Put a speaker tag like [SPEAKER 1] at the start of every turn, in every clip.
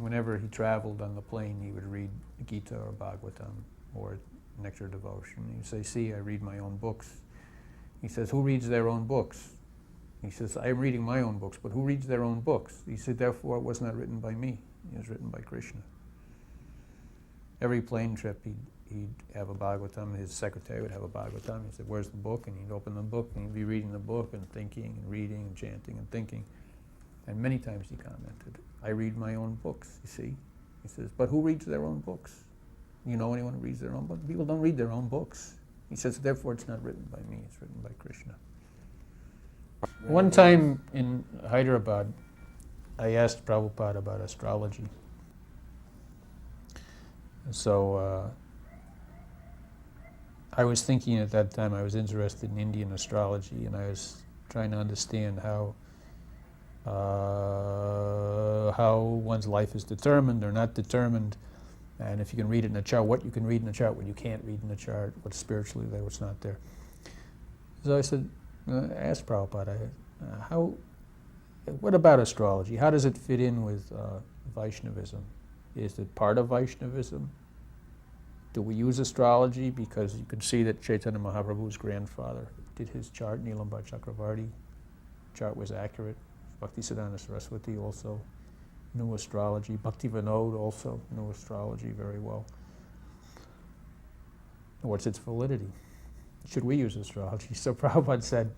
[SPEAKER 1] whenever he traveled on the plane, he would read Gita or Bhagavatam or Nectar Devotion. He'd say, see, I read my own books. He says, who reads their own books? He says, I'm reading my own books, but who reads their own books? He said, therefore, it was not written by me. It was written by Krishna. Every plane trip, he'd have a Bhagavatam. His secretary would have a Bhagavatam. He said, where's the book? And he'd open the book, and he'd be reading the book and thinking and reading and chanting and thinking. And many times he commented, I read my own books, you see. He says, but who reads their own books? You know anyone who reads their own books? People don't read their own books. He says, therefore, it's not written by me. It's written by Krishna. One time in Hyderabad, I asked Prabhupada about astrology. So I was thinking at that time, I was interested in Indian astrology, and I was trying to understand how one's life is determined or not determined, and if you can read it in a chart, what you can read in a chart, what you can't read in a chart, what's spiritually there, what's not there. So I said, I asked Prabhupada, what about astrology? How does it fit in with Vaishnavism? Is it part of Vaishnavism? Do we use astrology? Because you can see that Chaitanya Mahaprabhu's grandfather did his chart, Nilambar Chakravarti. Chart was accurate. Bhaktisiddhanta Saraswati also knew astrology. Bhakti Vinod also knew astrology very well. What's its validity? Should we use astrology? So Prabhupada said,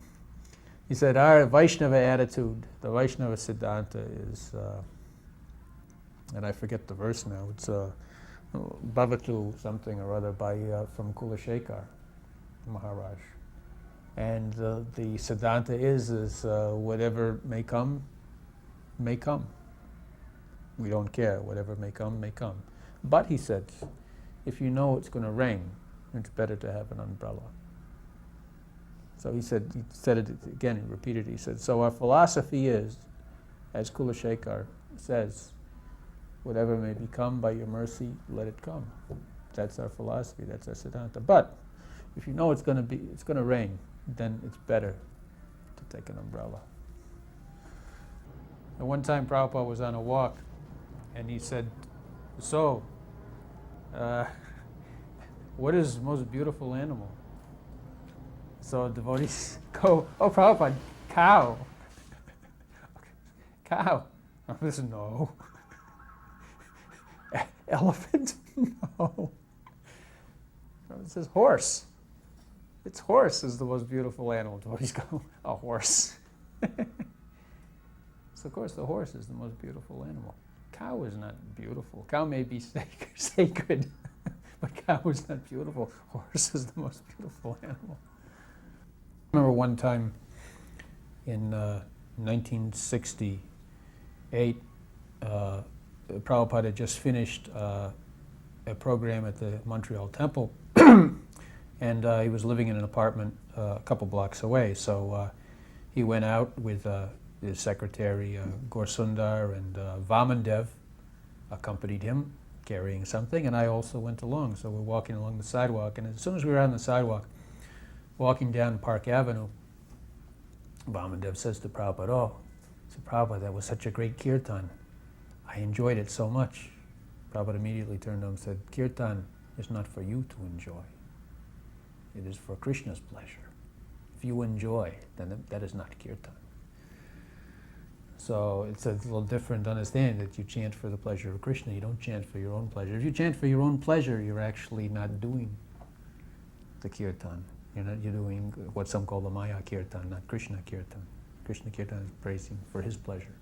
[SPEAKER 1] he said, our Vaishnava attitude, the Vaishnava Siddhanta is, and I forget the verse now, it's Bhavatu something or other by, from Kulashekar Maharaj. And the Siddhanta is whatever may come, may come. We don't care, whatever may come, may come. But he said, if you know it's going to rain, it's better to have an umbrella. So he said it again, he repeated it, he said, so our philosophy is, as Kulashekar says, whatever may become by your mercy, let it come. That's our philosophy, that's our Siddhanta. But if you know it's going to rain, then it's better to take an umbrella. And one time Prabhupada was on a walk, and he said, so, what is the most beautiful animal? So devotees go, oh, Prabhupada, cow. Cow. I said, no. Elephant? No. It says horse. It's horse is the most beautiful animal. Devotees go, a horse. So of course the horse is the most beautiful animal. Cow is not beautiful. Cow may be sacred, but cow is not beautiful. Horse is the most beautiful animal. I remember one time in 1968, Prabhupada had just finished a program at the Montreal Temple, and he was living in an apartment a couple blocks away. So he went out with his secretary, Gorsundar, and Vamandev accompanied him, carrying something, and I also went along. So we're walking along the sidewalk, and as soon as we were on the sidewalk, walking down Park Avenue, Vamandev says to Prabhupada, oh, so Prabhupada, that was such a great kirtan. I enjoyed it so much. Prabhupada immediately turned to him and said, kirtan is not for you to enjoy. It is for Krishna's pleasure. If you enjoy, then that is not kirtan. So it's a little different understanding that you chant for the pleasure of Krishna. You don't chant for your own pleasure. If you chant for your own pleasure, you're actually not doing the kirtan. You're doing what some call the Maya kirtan, not Krishna kirtan. Krishna kirtan is praising for his pleasure.